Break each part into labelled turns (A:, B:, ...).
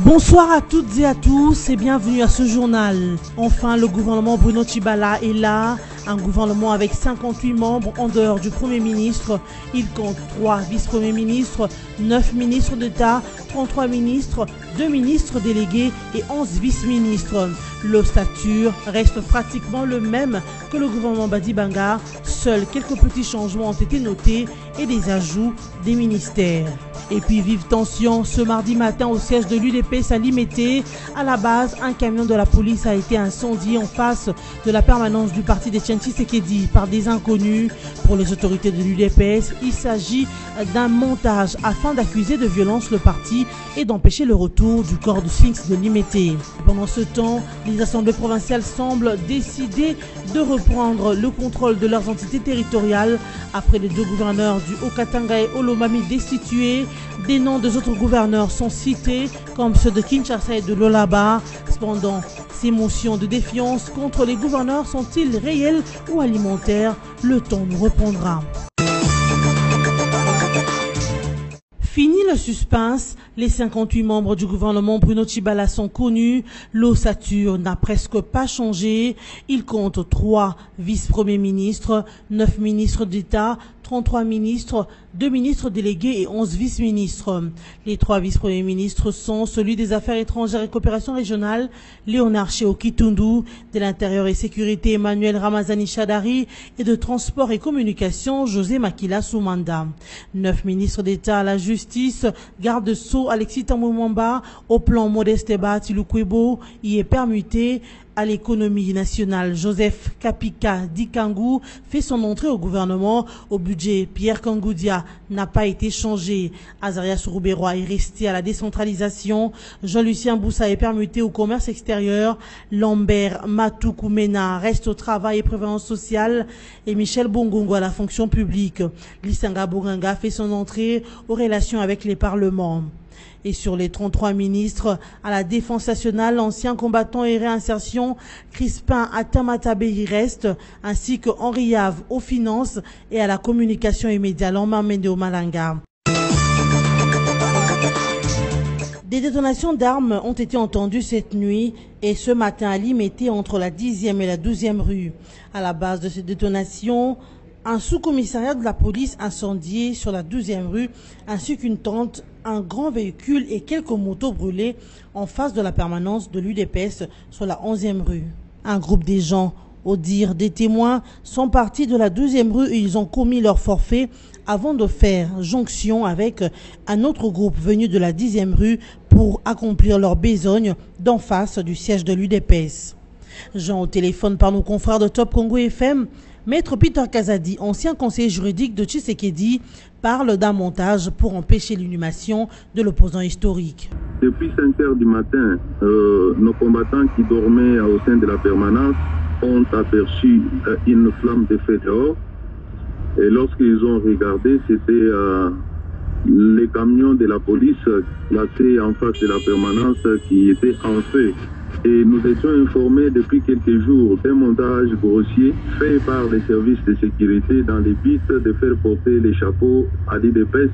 A: Bonsoir à toutes et à tous et bienvenue à ce journal. Enfin, le gouvernement Bruno Tshibala est là. Un gouvernement avec 58 membres en dehors du Premier ministre. Il compte 3 vice-premiers ministres, 9 ministres d'État, 33 ministres, 2 ministres délégués et 11 vice-ministres. Le statut reste pratiquement le même que le gouvernement Badi Banga. Seuls quelques petits changements ont été notés et des ajouts des ministères. Et puis vive tension ce mardi matin au siège de l'UDPS à Limete. À la base, un camion de la police a été incendié en face de la permanence du parti d'Etienne Tshisekedi par des inconnus. Pour les autorités de l'UDPS, il s'agit d'un montage afin d'accuser de violence le parti et d'empêcher le retour du corps du Sphinx de Limete. Pendant ce temps, les assemblées provinciales semblent décider de reprendre le contrôle de leurs entités territoriales après les 2 gouverneurs du Haut-Katanga et Olomami destitués. Des noms des autres gouverneurs sont cités, comme ceux de Kinshasa et de Lolaba. Cependant, ces motions de défiance contre les gouverneurs sont-ils réelles ou alimentaires? Le temps nous répondra. Fini le suspense, les 58 membres du gouvernement Bruno Tshibala sont connus, l'ossature n'a presque pas changé, il compte 3 vice-premiers ministres, 9 ministres d'État, 33 ministres, 2 ministres délégués et 11 vice-ministres. Les 3 vice-premiers ministres sont celui des Affaires étrangères et coopération régionale, Léonard Cheoki-Tundu, de l'Intérieur et Sécurité, Emmanuel Ramazani Chadari, et de Transport et Communication, José Makila Soumanda. 9 ministres d'État à la justice, garde-sceaux Alexis Tambou-Mwamba, au plan Modeste Eba Tilukwebo, y est permuté. À l'économie nationale, Joseph Kapika Dikangu fait son entrée au gouvernement. Au budget, Pierre Kangoudia n'a pas été changé. Azaria Sourouberoa est resté à la décentralisation. Jean-Lucien Boussa est permuté au commerce extérieur. Lambert Matoukoumena reste au travail et prévoyance sociale. Et Michel Bongongo à la fonction publique. Lissanga Bouranga fait son entrée aux relations avec les parlements. Et sur les 33 ministres à la Défense nationale, l'ancien combattant et réinsertion Crispin Atamatabé y reste, ainsi que Henri Yave aux finances et à la communication et médias Lambert Mende au Malanga. Des détonations d'armes ont été entendues cette nuit et ce matin à Limete entre la 10e et la 12e rue. À la base de ces détonations, un sous-commissariat de la police incendié sur la 12e rue, ainsi qu'une tente, un grand véhicule et quelques motos brûlées en face de la permanence de l'UDPS sur la 11e rue. Un groupe des gens, au dire des témoins, sont partis de la 12e rue et ils ont commis leur forfait avant de faire jonction avec un autre groupe venu de la 10e rue pour accomplir leur besogne d'en face du siège de l'UDPS. Jean au téléphone par nos confrères de Top Congo FM. Maître Peter Kazadi, ancien conseiller juridique de Tshisekedi, parle d'un montage pour empêcher l'inhumation de l'opposant historique.
B: Depuis 5 heures du matin, nos combattants qui dormaient au sein de la permanence ont aperçu une flamme de feu dehors. Et lorsqu'ils ont regardé, c'était les camions de la police placés en face de la permanence qui étaient en feu. Et nous étions informés depuis quelques jours d'un montage grossier fait par les services de sécurité dans le but de faire porter les chapeaux à l'UDPS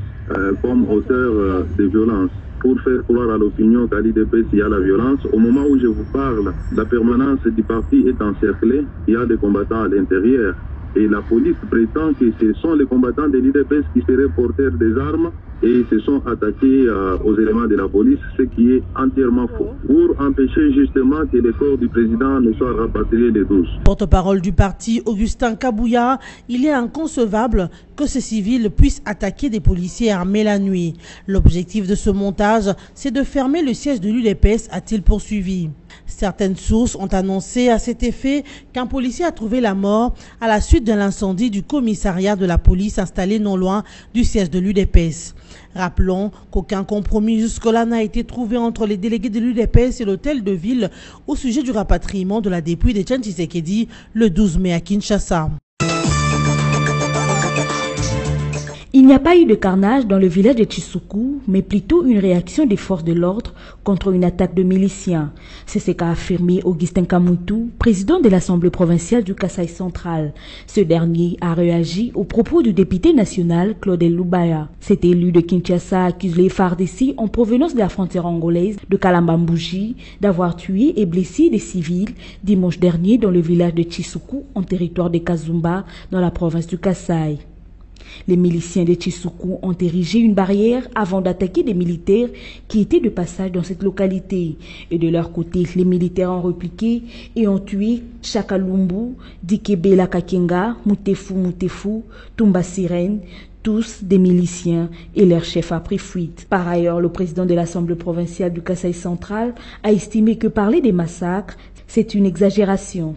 B: comme auteur de violence. Pour faire croire à l'opinion qu'à l'UDPS il y a la violence, au moment où je vous parle, la permanence du parti est encerclée, il y a des combattants à l'intérieur. Et la police prétend que ce sont les combattants de l'UDPS qui seraient porteurs des armes et se sont attaqués aux éléments de la police, ce qui est entièrement faux, pour empêcher justement que le corps du président ne soit rapatrié les 12.
A: Porte-parole du parti, Augustin Kabouya, il est inconcevable que ces civils puissent attaquer des policiers armés la nuit. L'objectif de ce montage, c'est de fermer le siège de l'UDPS, a-t-il poursuivi. Certaines sources ont annoncé à cet effet qu'un policier a trouvé la mort à la suite de l'incendie du commissariat de la police installé non loin du siège de l'UDPS. Rappelons qu'aucun compromis jusque-là n'a été trouvé entre les délégués de l'UDPS et l'hôtel de ville au sujet du rapatriement de la dépouille d'Etienne Tshisekedi le 12 mai à Kinshasa.
C: Il n'y a pas eu de carnage dans le village de Tshisoukou, mais plutôt une réaction des forces de l'ordre contre une attaque de miliciens. C'est ce qu'a affirmé Augustin Kamoutou, président de l'Assemblée provinciale du Kasaï central. Ce dernier a réagi aux propos du député national Claude Loubaya. Cet élu de Kinshasa accuse les FARDC en provenance de la frontière angolaise de Kalambambouji d'avoir tué et blessé des civils dimanche dernier dans le village de Tshisoukou en territoire de Kazumba dans la province du Kasaï. Les miliciens de Tshisoukou ont érigé une barrière avant d'attaquer des militaires qui étaient de passage dans cette localité. Et de leur côté, les militaires ont repliqué et ont tué Chakalumbu, Dikebela Kakenga, Mutefu, Tumba Sirène, tous des miliciens, et leur chef a pris fuite. Par ailleurs, le président de l'Assemblée provinciale du Kasaï central a estimé que parler des massacres, c'est une exagération.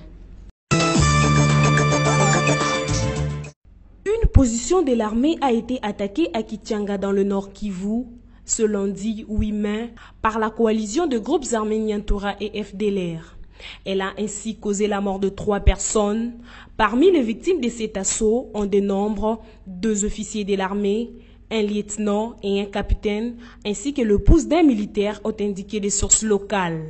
D: Une position de l'armée a été attaquée à Kichanga dans le nord Kivu, ce lundi 8 mai, par la coalition de groupes arméniens Torah et FDLR. Elle a ainsi causé la mort de 3 personnes. Parmi les victimes de cet assaut, on dénombre 2 officiers de l'armée, un lieutenant et un capitaine, ainsi que l'épouse d'un militaire, ont indiqué des sources locales.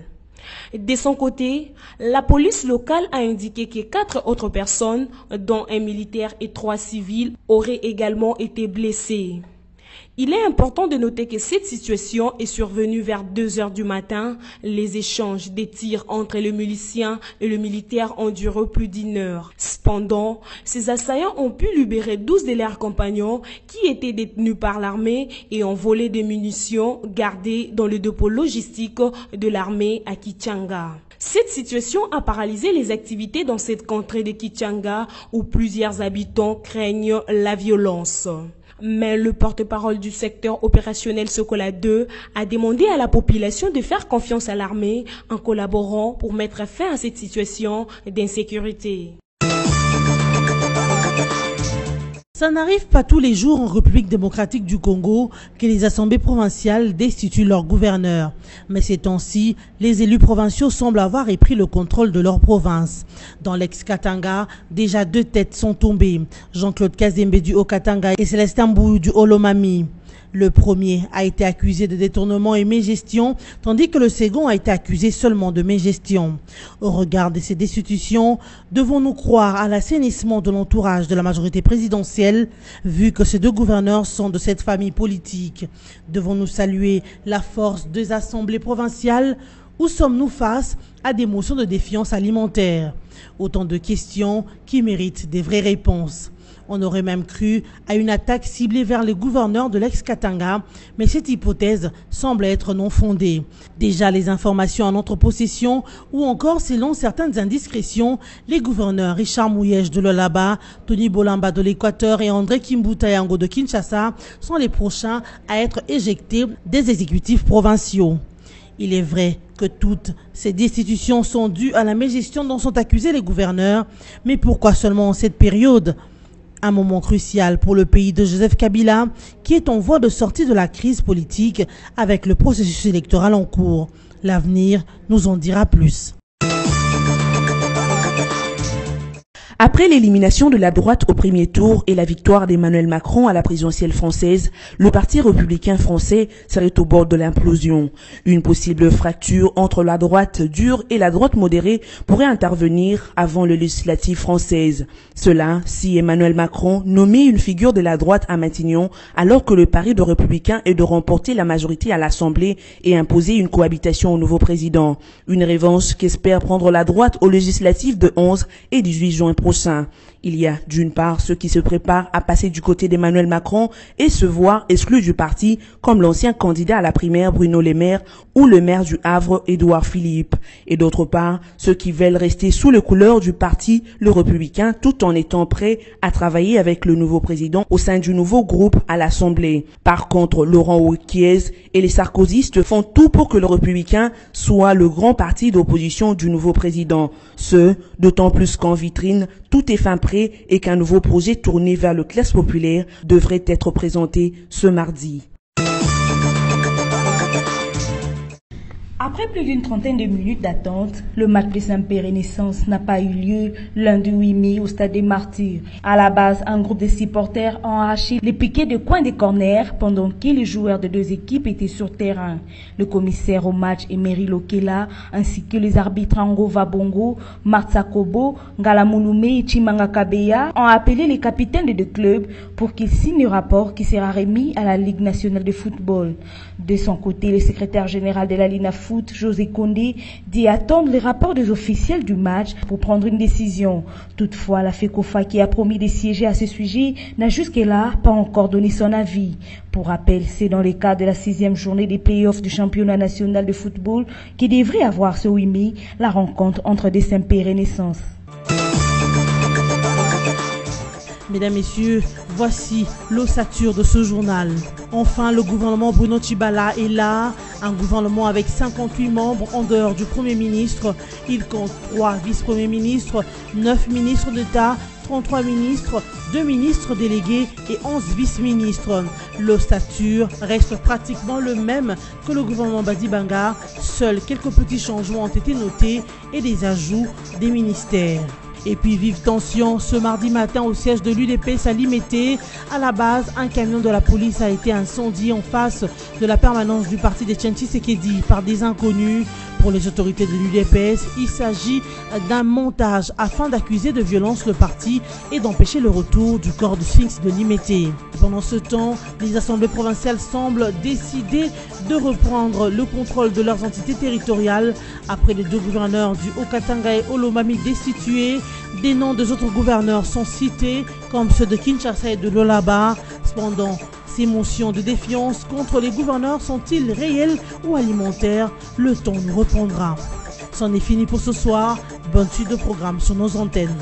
D: De son côté, la police locale a indiqué que 4 autres personnes, dont un militaire et 3 civils, auraient également été blessées. Il est important de noter que cette situation est survenue vers 2 heures du matin. Les échanges des tirs entre le milicien et le militaire ont duré plus d'1 heure. Cependant, ces assaillants ont pu libérer 12 de leurs compagnons qui étaient détenus par l'armée et ont volé des munitions gardées dans le dépôt logistique de l'armée à Kichanga. Cette situation a paralysé les activités dans cette contrée de Kichanga où plusieurs habitants craignent la violence. Mais le porte-parole du secteur opérationnel Sokola 2 a demandé à la population de faire confiance à l'armée en collaborant pour mettre fin à cette situation d'insécurité.
A: Ça n'arrive pas tous les jours en République démocratique du Congo que les assemblées provinciales destituent leurs gouverneurs. Mais ces temps-ci, les élus provinciaux semblent avoir repris le contrôle de leur province. Dans l'ex-Katanga, déjà 2 têtes sont tombées. Jean-Claude Kazembe du Haut-Katanga et Célestin Mbou du Olomami. Le premier a été accusé de détournement et mégestion, tandis que le second a été accusé seulement de mégestion. Au regard de ces destitutions, devons-nous croire à l'assainissement de l'entourage de la majorité présidentielle, vu que ces 2 gouverneurs sont de cette famille politique? Devons-nous saluer la force des assemblées provinciales ou sommes-nous face à des motions de défiance alimentaire? Autant de questions qui méritent des vraies réponses. On aurait même cru à une attaque ciblée vers les gouverneurs de l'ex-Katanga, mais cette hypothèse semble être non fondée. Déjà, les informations en notre possession, ou encore selon certaines indiscrétions, les gouverneurs Richard Mouyège de l'Olaba, Tony Bolamba de l'Équateur et André Kimbuta Yango de Kinshasa sont les prochains à être éjectés des exécutifs provinciaux. Il est vrai que toutes ces destitutions sont dues à la mégestion dont sont accusés les gouverneurs, mais pourquoi seulement en cette période ? Un moment crucial pour le pays de Joseph Kabila, qui est en voie de sortie de la crise politique avec le processus électoral en cours. L'avenir nous en dira plus.
E: Après l'élimination de la droite au premier tour et la victoire d'Emmanuel Macron à la présidentielle française, le Parti républicain français serait au bord de l'implosion. Une possible fracture entre la droite dure et la droite modérée pourrait intervenir avant les législatives françaises. Cela si Emmanuel Macron nommait une figure de la droite à Matignon, alors que le pari de républicain est de remporter la majorité à l'Assemblée et imposer une cohabitation au nouveau président. Une revanche qu'espère prendre la droite aux législatives de 11 et 18 juin prochain. Il y a d'une part ceux qui se préparent à passer du côté d'Emmanuel Macron et se voir exclus du parti, comme l'ancien candidat à la primaire Bruno Le Maire ou le maire du Havre Édouard Philippe. Et d'autre part, ceux qui veulent rester sous les couleurs du parti, le républicain, tout en étant prêts à travailler avec le nouveau président au sein du nouveau groupe à l'Assemblée. Par contre, Laurent Wauquiez et les sarkozystes font tout pour que le républicain soit le grand parti d'opposition du nouveau président. Ce, d'autant plus qu'en vitrine, tout est fin prêt et qu'un nouveau projet tourné vers le classe populaire devrait être présenté ce mardi.
C: Après plus d'une trentaine de minutes d'attente, le match de Saint-Pé Renaissance n'a pas eu lieu lundi 8 mai au stade des Martyrs. À la base, un groupe de supporters ont arraché les piquets de coin des corners pendant que les joueurs de deux équipes étaient sur terrain. Le commissaire au match Emery Lokela ainsi que les arbitres Ango Vabongo, Martsa Kobo, Ngalamouloume et Chimanga Kabeya ont appelé les capitaines des deux clubs pour qu'ils signent le rapport qui sera remis à la Ligue nationale de football. De son côté, le secrétaire général de la Lina Foot, José Condé, dit attendre les rapports des officiels du match pour prendre une décision. Toutefois, la FECOFA qui a promis de siéger à ce sujet n'a jusque-là pas encore donné son avis. Pour rappel, c'est dans le cadre de la 6e journée des playoffs du championnat national de football qui devrait avoir ce 8 mai la rencontre entre des Saint-Pé et Renaissance.
A: Mesdames, Messieurs, voici l'ossature de ce journal. Enfin, le gouvernement Bruno Tshibala est là, un gouvernement avec 58 membres en dehors du Premier ministre. Il compte 3 vice-premiers ministres, 9 ministres d'État, 33 ministres, 2 ministres délégués et 11 vice-ministres. L'ossature reste pratiquement le même que le gouvernement Badibanga. Seuls quelques petits changements ont été notés et des ajouts des ministères. Et puis vive tension ce mardi matin au siège de l'UDPS à Limete. À la base, un camion de la police a été incendié en face de la permanence du parti de Etienne Tshisekedi par des inconnus. Pour les autorités de l'UDPS, il s'agit d'un montage afin d'accuser de violence le parti et d'empêcher le retour du corps de Sphinx de Limete. Pendant ce temps, les assemblées provinciales semblent décider de reprendre le contrôle de leurs entités territoriales après les 2 gouverneurs du Haut-Katanga et Olomami destitués. Des noms des autres gouverneurs sont cités comme ceux de Kinshasa et de Lualaba. Cependant, ces motions de défiance contre les gouverneurs sont-ils réelles ou alimentaires? Le temps nous répondra. C'en est fini pour ce soir. Bonne suite de programme sur nos antennes.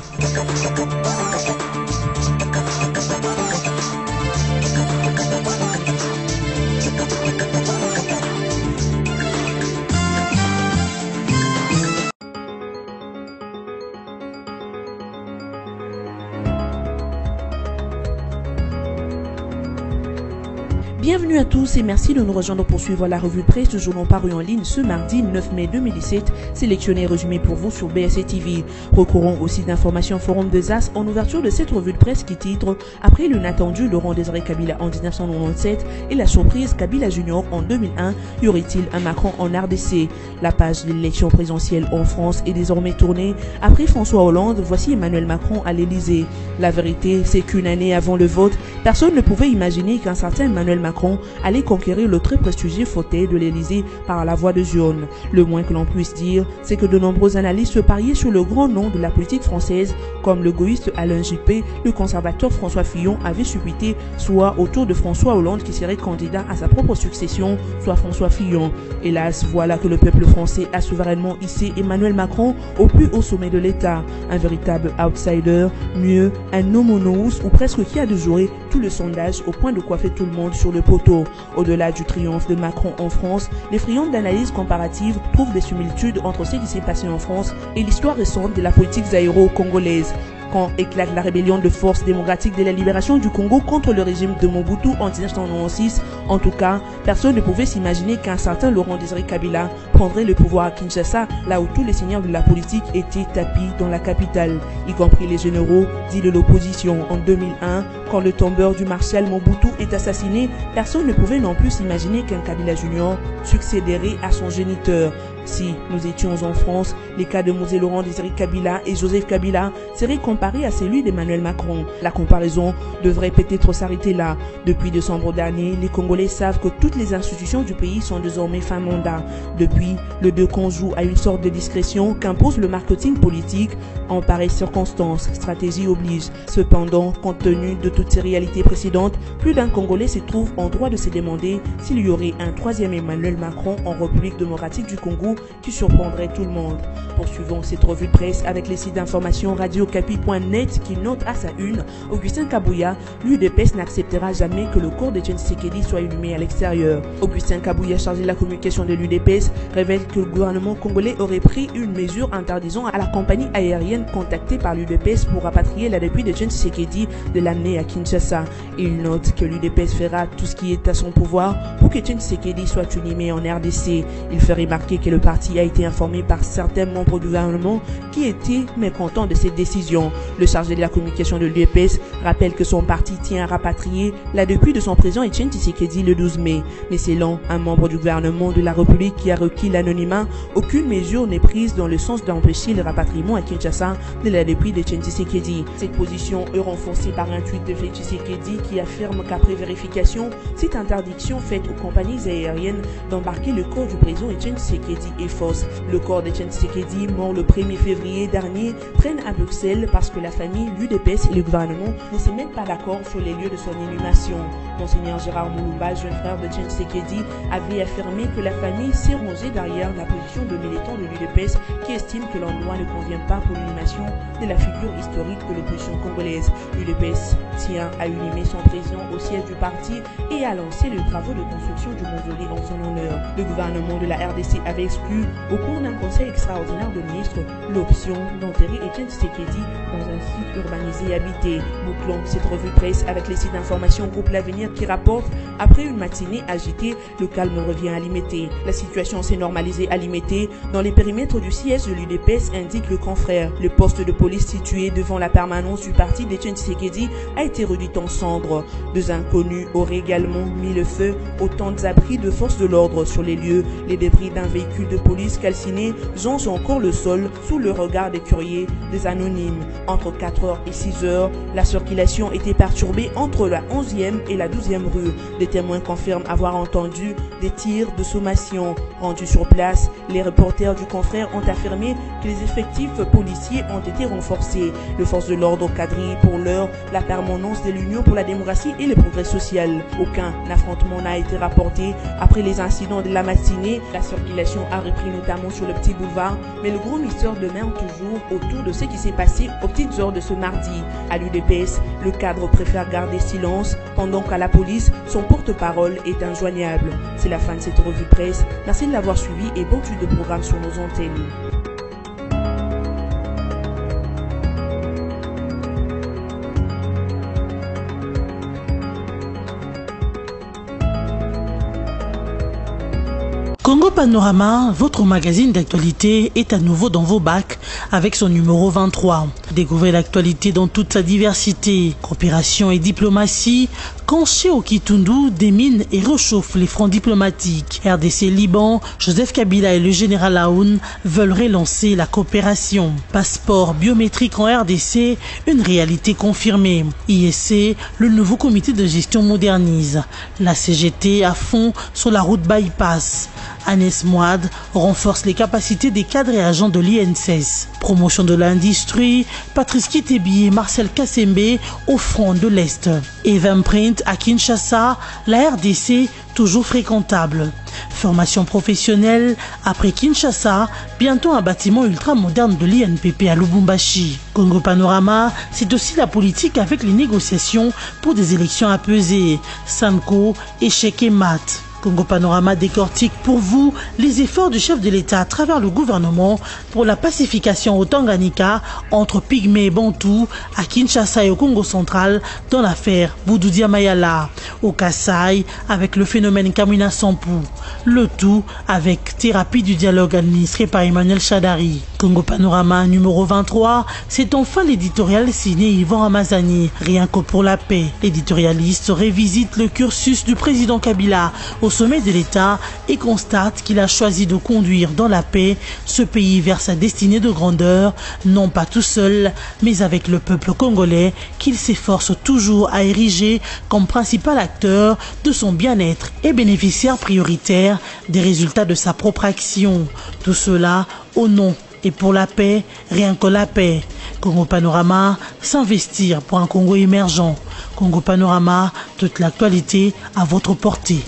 E: Bienvenue à tous et merci de nous rejoindre pour suivre la revue de presse du journal paru en ligne ce mardi 9 mai 2017, sélectionné et résumé pour vous sur BSC TV. Recourons au site d'information Forum des As en ouverture de cette revue de presse qui titre « Après l'inattendu Laurent Désiré Kabila en 1997 et la surprise Kabila Junior en 2001, y aurait-il un Macron en RDC ?» La page de l'élection présidentielle en France est désormais tournée. Après François Hollande, voici Emmanuel Macron à l'Élysée. La vérité, c'est qu'une année avant le vote, personne ne pouvait imaginer qu'un certain Emmanuel Macron allait conquérir le très prestigieux fauteuil de l'Élysée par la voie de urne. Le moins que l'on puisse dire, c'est que de nombreux analystes pariaient sur le grand nom de la politique française, comme le gaulliste Alain Juppé, le conservateur François Fillon avait suppité, soit autour de François Hollande qui serait candidat à sa propre succession, soit François Fillon. Hélas, voilà que le peuple français a souverainement hissé Emmanuel Macron au plus haut sommet de l'État. Un véritable outsider, mieux, un homonous ou presque qui a déjoué tout le sondage au point de coiffer tout le monde sur le poteau. Au-delà du triomphe de Macron en France, les friands d'analyse comparative trouvent des similitudes entre ce qui s'est passé en France et l'histoire récente de la politique zaïro-congolaise. Quand éclate la rébellion de forces démocratiques de la libération du Congo contre le régime de Mobutu en 1996, en tout cas, personne ne pouvait s'imaginer qu'un certain Laurent Désiré Kabila prendrait le pouvoir à Kinshasa, là où tous les seigneurs de la politique étaient tapis dans la capitale, y compris les généraux dits de l'opposition. En 2001, quand le tombeur du marshal Mobutu est assassiné, personne ne pouvait non plus s'imaginer qu'un Kabila Junior succéderait à son géniteur. Si nous étions en France, les cas de Mosé Laurent Désiré Kabila et Joseph Kabila seraient comparés à celui d'Emmanuel Macron. La comparaison devrait peut-être s'arrêter là. Depuis décembre dernier, les Congolais savent que toutes les institutions du pays sont désormais fin mandat. Depuis, le deux camps jouent à une sorte de discrétion qu'impose le marketing politique. En pareille circonstance, stratégie oblige. Cependant, compte tenu de toutes ces réalités précédentes, plus d'un Congolais se trouve en droit de se demander s'il y aurait un troisième Emmanuel Macron en République démocratique du Congo qui surprendrait tout le monde. Poursuivons cette revue de presse avec les sites d'information radiocapi.net qui note à sa une Augustin Kabouya, l'UDPS n'acceptera jamais que le corps d'Etienne Tshisekedi soit inhumé à l'extérieur. Augustin Kabouya, chargé de la communication de l'UDPS, révèle que le gouvernement congolais aurait pris une mesure interdisant à la compagnie aérienne contactée par l'UDPS pour rapatrier la dépouille d'Etienne Tshisekedi de l'amener à Kinshasa. Il note que l'UDPS fera tout ce qui est à son pouvoir pour qu'Etienne Tshisekedi soit inhumé en RDC. Il fait remarquer que le parti a été informé par certains membres du gouvernement qui étaient mécontents de cette décision. Le chargé de la communication de l'UDPS rappelle que son parti tient à rapatrier la dépouille de son président Etienne Tshisekedi le 12 mai. Mais selon un membre du gouvernement de la République qui a requis l'anonymat, aucune mesure n'est prise dans le sens d'empêcher le rapatriement à Kinshasa de la dépouille d'Etienne Tshisekedi. Cette position est renforcée par un tweet de Félix Tshisekedi qui affirme qu'après vérification, cette interdiction faite aux compagnies aériennes d'embarquer le corps du président Etienne Tshisekedi est fausse. Le corps d'Etienne Tshisekedi, mort le 1er février dernier, traîne à Bruxelles parce que la famille, l'UDPS et le gouvernement ne se mettent pas d'accord sur les lieux de son inhumation. Monseigneur Gérard Moulumba, jeune frère de Etienne Tshisekedi, avait affirmé que la famille s'est rangée derrière la position de militants de l'UDPS qui estiment que l'endroit ne convient pas pour l'inhumation de la figure historique de l'opposition congolaise. L'UDPS tient à inhumer son président au siège du parti et à lancer les travaux de construction du mausolée en son honneur. Le gouvernement de la RDC avait exclu, au cours d'un conseil extraordinaire de ministres, l'option d'enterrer Etienne Tshisekedi dans un site urbanisé et habité. Bouclons cette revue presse avec les sites d'information Groupe L'Avenir qui rapporte après une matinée agitée, le calme revient à Limete. La situation s'est normalisée à Limete. Dans les périmètres du siège de l'UDPS, indique le confrère. Le poste de police situé devant la permanence du parti d'Etienne Tshisekedi a été réduit en cendres. Deux inconnus auraient également mis le feu aux tentes abris de forces de l'ordre sur les lieux. Les débris d'un véhicule de police calciné jonchent encore le sol sous le regard des curieux des anonymes. Entre 4h et 6h, la circulation était perturbée entre la 11e et la 12e rue. Des témoins confirment avoir entendu des tirs de sommation. Rendus sur place, les reporters du confrère ont affirmé que les effectifs policiers ont été renforcés. Les forces de l'ordre quadrillent pour l'heure la permanence de l'Union pour la démocratie et le progrès social. Aucun affrontement n'a été rapporté après les incidents de la matinée. La circulation a repris notamment sur le petit boulevard, mais le gros mystère demeure toujours autour de ce qui s'est passé aux petites heures de ce mardi. À l'UDPS, le cadre préfère garder silence, pendant qu'à la police, son porte-parole est injoignable. C'est la fin de cette revue presse. Merci de l'avoir suivi et bon suite de programme sur nos antennes.
A: Congo Panorama, votre magazine d'actualité, est à nouveau dans vos bacs avec son numéro 23. Découvrez l'actualité dans toute sa diversité. Coopération et diplomatie, Kanché au Kitundu démine et réchauffe les fronts diplomatiques. RDC Liban, Joseph Kabila et le général Aoun veulent relancer la coopération. Passeport biométrique en RDC, une réalité confirmée. ISC, le nouveau comité de gestion modernise. La CGT à fond sur la route bypass. Agnès Mouad renforce les capacités des cadres et agents de l'INSS. Promotion de l'industrie, Patrice Kitebi et Marcel Kassembe au front de l'Est. Eventprint à Kinshasa, la RDC toujours fréquentable. Formation professionnelle, après Kinshasa, bientôt un bâtiment ultra-moderne de l'INPP à Lubumbashi. Congo Panorama, c'est aussi la politique avec les négociations pour des élections apaisées. Sanko, échec et mat. Congo Panorama décortique pour vous les efforts du chef de l'État à travers le gouvernement pour la pacification au Tanganyika entre Pygmées et Bantous, à Kinshasa et au Congo central dans l'affaire Boudoudia Mayala, au Kasaï avec le phénomène Kamina Sampou, le tout avec thérapie du dialogue administré par Emmanuel Chadari. Congo Panorama numéro 23, c'est enfin l'éditorial signé Yvan Ramazani, rien que pour la paix. L'éditorialiste révisite le cursus du président Kabila au sommet de l'État et constate qu'il a choisi de conduire dans la paix ce pays vers sa destinée de grandeur, non pas tout seul, mais avec le peuple congolais qu'il s'efforce toujours à ériger comme principal acteur de son bien-être et bénéficiaire prioritaire des résultats de sa propre action. Tout cela au nom et pour la paix, rien que la paix. Congo Panorama, s'investir pour un Congo émergent. Congo Panorama, toute l'actualité à votre portée.